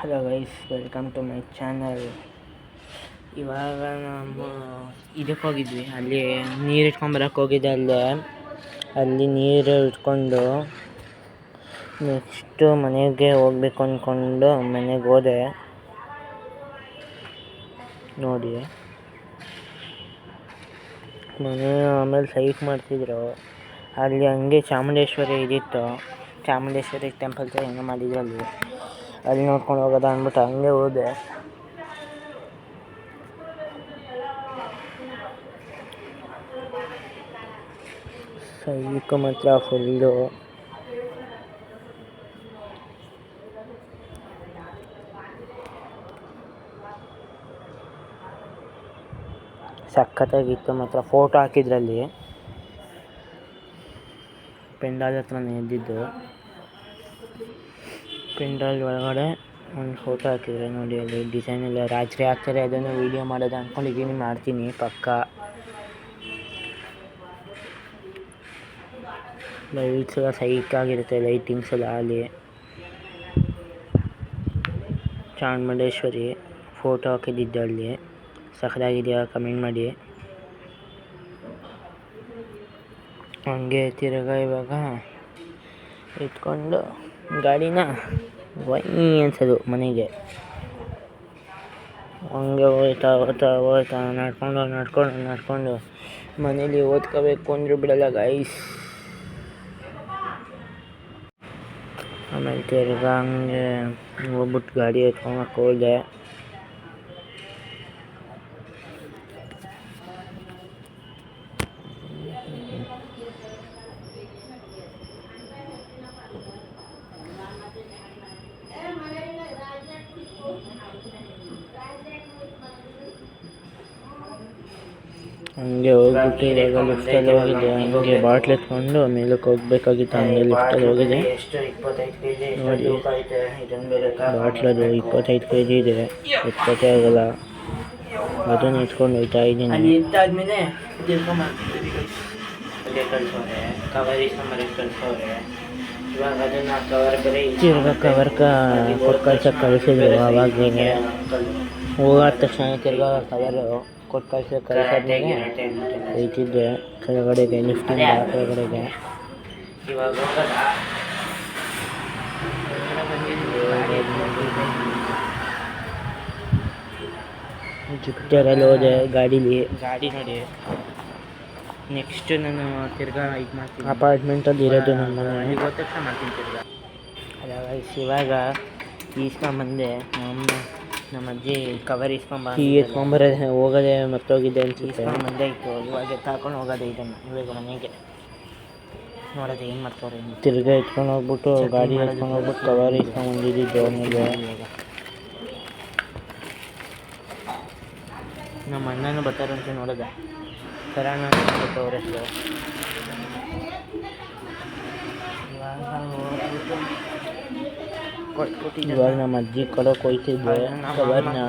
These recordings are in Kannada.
Hello guys, welcome to my channel. ಇವಾಗ ನಾವು ಇದಕ್ಕೆ ಹೋಗಿದ್ವಿ, ಅಲ್ಲಿ ನೀರು ಇಟ್ಕೊಂಬರಕ್ಕೆ ಹೋಗಿದ್ದೆ. ಅಲ್ಲಿ ನೀರು ಇಟ್ಕೊಂಡು ನೆಕ್ಸ್ಟು ಮನೆಗೆ ಹೋಗ್ಬೇಕು ಅಂದ್ಕೊಂಡು ಮನೆಗೆ ಹೋದೆ. ನೋಡಿ ಮನೆ ಆಮೇಲೆ ಸೈಟ್ ಮಾಡ್ತಿದ್ರು. ಅಲ್ಲಿ ಹಂಗೆ ಚಾಮುಂಡೇಶ್ವರಿ ಇದಿತ್ತು, ಚಾಮುಂಡೇಶ್ವರಿ ಟೆಂಪಲ್ ಹೆಂಗೆ ಮಾಡಿದ್ರು ಅಲ್ಲಿ ನೋಡ್ಕೊಂಡು ಹೋಗೋದ ಅಂದ್ಬಿಟ್ಟು ಹಂಗೆ ಹೋದೆ. ಸೈಕ್ ಮಾತ್ರ ಫುಲ್ಲು ಸಖತ್ತಾಗಿತ್ತು ಮಾತ್ರ. ಫೋಟೋ ಹಾಕಿದ್ರಲ್ಲಿ ಪೆಂಡಾಲ್ ಹತ್ರನೇ ಇದ್ದಿದ್ದು. ಪೆಂಡಾಲ್ ಒಳಗಡೆ ಒಂದು ಫೋಟೋ ಹಾಕಿದ್ರೆ ನೋಡಿ, ಅಲ್ಲಿ ಡಿಸೈನ್ ಎಲ್ಲ ರಾತ್ರಿ ಹಾಕ್ತಾರೆ. ಅದನ್ನು ವೀಡಿಯೋ ಮಾಡೋದು ಅಂದ್ಕೊಂಡಿದ್ದೀನಿ, ಮಾಡ್ತೀನಿ ಪಕ್ಕ. ಲೈಟ್ಸ್ ಎಲ್ಲ ಸೈಕಾಗಿರುತ್ತೆ, ಲೈಟಿಂಗ್ಸ್ ಎಲ್ಲ. ಅಲ್ಲಿ ಚಾಮುಂಡೇಶ್ವರಿ ಫೋಟೋ ಹಾಕಿದ್ದಿದ್ದು ಅಲ್ಲಿ. ಸಖತ್ತಾಗಿದೆಯಾ ಕಮೆಂಟ್ ಮಾಡಿ. ಹಂಗೆ ತಿರ್ಗಾ ಇವಾಗ ಇಟ್ಕೊಂಡು ಗಾಡಿನ ವೈ ಅನ್ಸೋದು ಮನೆಗೆ. ಹಂಗೆ ಹೋಗ್ತಾ ನಡ್ಕೊಂಡು ಮನೇಲಿ ಓದ್ಕೋಬೇಕು ಅಂದರೂ ಬಿಡಲ್ಲ ಗೈಸ್. ಆಮೇಲೆ ತಿರ್ಗಾ ಹಂಗೆ ಹೋಗ್ಬಿಟ್ಟು ಗಾಡಿ ಎತ್ಕೊಂಬಕ್ಕೆ ಹೋದೆ. ಹಂಗೆ ಹೋಗ್ಬಿಟ್ಟು ಇವಾಗ ಲಿಫ್ಟಲ್ಲಿ ಹೋಗಿದ್ದೆ. ಹಂಗೆ ಬಾಟ್ಲ್ ಎತ್ಕೊಂಡು ಮೇಲಕ್ಕೆ ಹೋಗ್ಬೇಕಾಗಿತ್ತು. ಹಂಗೆ ಲಿಫ್ಟಲ್ಲಿ ಹೋಗಿದೆ. ನೋಡಿ ಬಾಟ್ಲದು 25 kg ಇದೆ, ಎತ್ಕೋತೆ ಆಗಲ್ಲ. ಅದನ್ನು ಎತ್ಕೊಂಡು ಹೋಗ್ತಾ ಇದ್ದೀನಿ. ತಿರ್ಗಾ ಕವರ್ ಕೊಟ್ಟು ಕಳ್ಸಕ್ಕೆ ಕಳಿಸಿದ್ರು. ಅವಾಗ ಹೋಗಾದ ತಕ್ಷಣ ತಿರ್ಗಾ ಕವರು ಕೊಟ್ಟು ಕಳ್ಸಾದ್ಮೇಲೆ ಹೋಯ್ತಿದ್ದೆ ಕೆಳಗಡೆಗೆ, ಲಿಫ್ಟಿಂದ ಕೆಳಗಡೆಗೆ. ಇವಾಗ ಜುಪಿಟರಲ್ಲಿ ಹೋದೆ ಗಾಡಿ ನೋಡಿ. ನೆಕ್ಸ್ಟ್ ನಾನು ತಿರ್ಗಾ ಇದು ಮಾಡ್ತೀನಿ, ಅಪಾರ್ಟ್ಮೆಂಟಲ್ಲಿ ಇರೋದು ನಮ್ಮ ಮನೆ. ಹೋದ ತಕ್ಷಣ ಮಾಡ್ತೀನಿ ತಿರ್ಗಾ. ಅಲ್ಲ ಇವಾಗ ಈಸ್ಕೊಂಬಂದೆ. ನಮ್ಮ ಅಜ್ಜಿ ಕವರ್ ಎತ್ಕೊಂಬರೋದು ಹೋಗೋದೆ ಮರ್ತೋಗಿದ್ದೆ ಅಂತ ಈಸ್ಕೊಂಬಂದೆ ಇತ್ತು. ಇವಾಗ ತಗೊಂಡು ಹೋಗೋದೆ ಇದನ್ನು ಇವಾಗ ಮನೆಗೆ. ನೋಡೋದು ಏನು ಮಾಡ್ತಾರೆ. ತಿರ್ಗಾ ಎತ್ಕೊಂಡು ಹೋಗ್ಬಿಟ್ಟು ಗಾಡಿ ಎತ್ಕೊಂಡು ಹೋಗ್ಬಿಟ್ಟು ಕವರ್ ಇಸ್ಕೊಂಬಂದಿದ್ದು ಆಮೇಲೆ. ನಮ್ಮ ಅಣ್ಣನೂ ಬರ್ತಾರಂತ ನೋಡೋದ. ಕರೋಣ ಅವ್ರ ಹೆಸರು. ಇವಾಗ ನಮ್ಮ ಅಜ್ಜಿ ಕೊಡೋಕೆ ಹೋಯ್ತಿದ್ದೆ ಕವರ್ನ.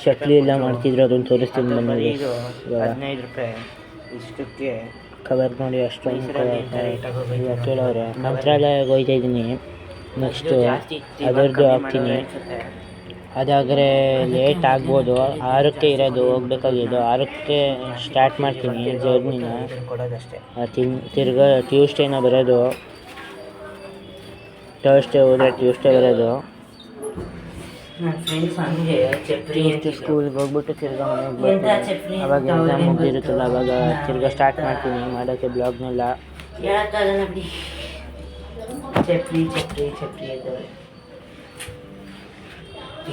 ಚಕ್ಲಿ ಎಲ್ಲ ಮಾಡ್ತಿದ್ರು, ಅದನ್ನು ತೋರಿಸ್ತೀನಿ ಬಂದಾಗ. 15 ರೂಪಾಯಿ ಇಷ್ಟಕ್ಕೆ ಕವರ್ ನೋಡಿ. ಅಷ್ಟೊಂದು ಕೇಳೋರೆ. ಮಂತ್ರಾಲಯಕ್ಕೆ ಹೋಗ್ತಾ ಇದ್ದೀನಿ. ನೆಕ್ಸ್ಟು ಅದರದ್ದು ಹಾಕ್ತೀನಿ. ಅದಾದರೆ ಲೇಟ್ ಆಗ್ಬೋದು. 6ಕ್ಕೆ ಇರೋದು ಹೋಗ್ಬೇಕಾಗಿದ್ದು, 6ಕ್ಕೆ ಸ್ಟಾರ್ಟ್ ಮಾಡ್ತೀನಿ ಜರ್ನಿನ. ತಿರ್ಗಾ ಟ್ಯೂಸ್ಡೇನ ಬರೋದು. ಥರ್ಸ್ಡೇ ಹೋದರೆ ಟ್ಯೂಸ್ಡೇ ಬರೋದು. ನನ್ನ ಫ್ರೆಂಡ್ಸ್ ಹಂಗೆ ಸ್ಕೂಲ್ಗೆ ಹೋಗ್ಬಿಟ್ಟು ತಿರ್ಗಾ ಮನೆಗೆ ಬರ್ತೀನಿ. ಅವಾಗ ಎಕ್ಸಾಮ್ ಮುಗಿದಿರುತ್ತಲ್ಲ, ಅವಾಗ ತಿರ್ಗಾ ಸ್ಟಾರ್ಟ್ ಮಾಡ್ತೀನಿ ಮಾಡೋಕ್ಕೆ ಬ್ಲಾಗ್ನೆಲ್ಲ. ಚಪ್ರಿ ಇದ್ದಾವೆ.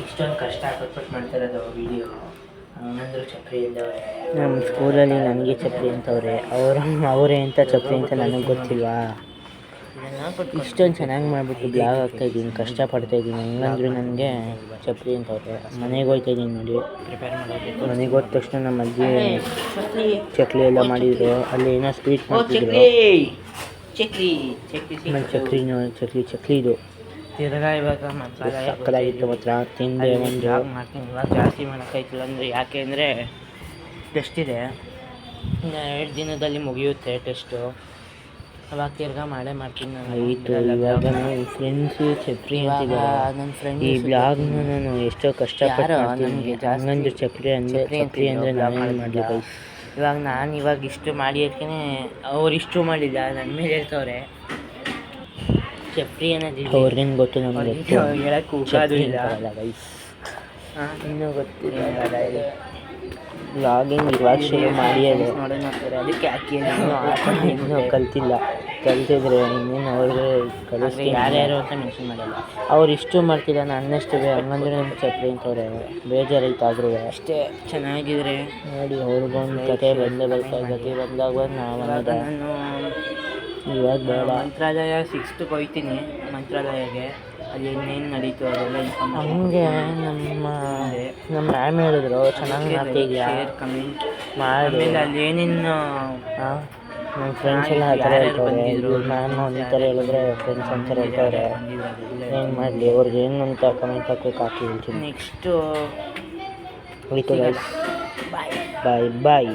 ಇಷ್ಟೊಂದು ಕಷ್ಟ ಪಟ್ಬಿಟ್ಟು ಮಾಡ್ತಿರೋದು ವೀಡಿಯೋ. ಹಂಗಂದ್ರೂ ಚಪ್ರಿ ಇದ್ದಾವೆ. ನಮ್ಮ ಸ್ಕೂಲಲ್ಲಿ ನನಗೆ ಚಪ್ರಿ ಅಂತವ್ರೆ. ಅವರೇ ಅಂತ ಚಪ್ರಿ ಅಂತ ನನಗೆ ಗೊತ್ತಿಲ್ವಾ. ಇಷ್ಟೊಂದು ಚೆನ್ನಾಗಿ ಮಾಡಿಬಿಟ್ಟು ಬ್ಲಾಗ್ ಹಾಕ್ತಾಯಿದ್ದೀನಿ, ಕಷ್ಟಪಡ್ತಾಯಿದ್ದೀನಿ. ಹಂಗಂದ್ರೆ ನನಗೆ ಚಪ್ರಿ ಅಂತವ್ರೆ. ಮನೆಗೆ ಹೋಗ್ತಾಯಿದ್ದೀನಿ ನೋಡಿ. ಮನೆಗೆ ಹೋದ ತಕ್ಷಣ ನಮ್ಮ ಅಜ್ಜಿ ಚಕ್ಲಿ ಎಲ್ಲ ಮಾಡಿದರು. ಅಲ್ಲಿ ಏನೋ ಸ್ವೀಟ್ ಮಾಡ್ತಿದ್ರು. ಚಕ್ಲಿ ಇದು ತಿರ್ಗಾ ಇವಾಗ ಸಕ್ಕದಾಗಿತ್ತು ಮಾತ್ರ. ತಿಂದೆ ಒಂದು ಮಾಡ್ತೀನಿ. ಇವಾಗ ಜಾಸ್ತಿ ಮಾಡೋಕ್ಕಾಯ್ತಿಲ್ಲ ಅಂದರೆ ಯಾಕೆ ಅಂದರೆ ಟೆಸ್ಟ್ ಇದೆ. ಇನ್ನು 2 ದಿನದಲ್ಲಿ ಮುಗಿಯುತ್ತೆ ಟೆಸ್ಟು. ಅವಾಗ ತಿರ್ಗಾ ಮಾಡ್ತೀನಿ ನಾನು. ಆಯಿತು. ಇವಾಗ ನಾವು ಫ್ರೆಂಡ್ಸು ಚಪ್ರಿ ಅಂತಿದ್ದಾರೆ. ನನ್ನ ಫ್ರೆಂಡ್ ಈ ಬ್ಲಾಗ್ನ ನಾನು ಎಷ್ಟೋ ಕಷ್ಟಪಟ್ಟು ಮಾಡ್ತೀನಿ. ಹಂಗಂದ್ರೆ ಚಪ್ರಿ ಅಂದರೆ ನಾನೇನು ಮಾಡಲಿ ಗೈಸ್. ಇವಾಗ ಇಷ್ಟು ಮಾಡಿದ್ಕೆ ಅವ್ರು ಇಷ್ಟು ಮಾಡಿಲ್ಲ, ನನ್ನ ಮೇಲೆ ಹೇಳ್ತವ್ರೆ ಚಪ್ರಿ ಅನ್ನೋದಿಲ್ಲ. ಅವ್ರಿಗೇನು ಗೊತ್ತು, ನಮ್ಗೆ ಹೇಳಕ್ಕೆ ಹೋಗೋದು ಇಲ್ಲ ಗೈಸ್. ಇನ್ನೂ ಗೊತ್ತಿಲ್ಲ. ಬ್ಲಾಗಿಂಗ್ ಇವಾಗ ಶುರು ಮಾಡಿ ನೋಡ್ತಾರೆ, ಅದಕ್ಕೆ ಹಾಕಿ ಇನ್ನೂ ಕಲ್ತಿದ್ರೆ ಇನ್ನೇನು ಅವ್ರಿಗೆ ಕಲಿಸ್ತೀನಿ. ಯಾರ್ಯಾರು ಅಂತ ಮೆನ್ಷನ್ ಮಾಡಲ್ಲ. ಅವ್ರು ಇಷ್ಟು ಮಾಡ್ತಿಲ್ಲ, ನನ್ನಷ್ಟು ಹಂಗಂದ್ರೆ ನಮ್ಗೆ ಚಪ್ರಿ ಅಂತವ್ರೆ. ಬೇಜಾರಾಯ್ತಾದ್ರು ಅಷ್ಟೇ ಚೆನ್ನಾಗಿದ್ರೆ ನೋಡಿ. ಅವ್ರಿಗೊಂದು ಕತೆ ಬಂದಾಗ ನಾವು ನಾನು ಇವಾಗ ಬೇಡ. ಮಂತ್ರಾಲಯ 6th ಹೋಗ್ತೀನಿ. ಮಂತ್ರಾಲಯಗೆ ಅಲ್ಲಿ ಇನ್ನೇನು ನಡೀತು ಅದೆಲ್ಲ ಹಂಗೆ ನಮ್ಮ ಮ್ಯಾಮ್ ಹೇಳಿದ್ರು ಚೆನ್ನಾಗಿ ಮಾಡ್ತಿದ್ಯಾ, ಶೇರ್ ಕಮೆಂಟ್ ಮಾಡಿ. ಅಲ್ಲಿ ಏನೇನು ನಮ್ಮ ಫ್ರೆಂಡ್ಸ್ ಎಲ್ಲ ಆ ಥರ ಹೇಳ್ತಾರೆ. ಮ್ಯಾಮ್ ಒಂಥರ ಹೇಳಿದ್ರೆ ಫ್ರೆಂಡ್ಸ್ ಅಂತಾರೆ ಹೇಳ್ತವ್ರೆ. ಏನು ಮಾಡಲಿ, ಅವ್ರಿಗೆ ಏನಂತ ಕಮೆಂಟ್ ಹಾಕಿ ಹೇಳ್ತೀನಿ. ನೆಕ್ಸ್ಟು ಆಯಿತು ಗೈಸ್, ಬಾಯ್ ಬಾಯ್.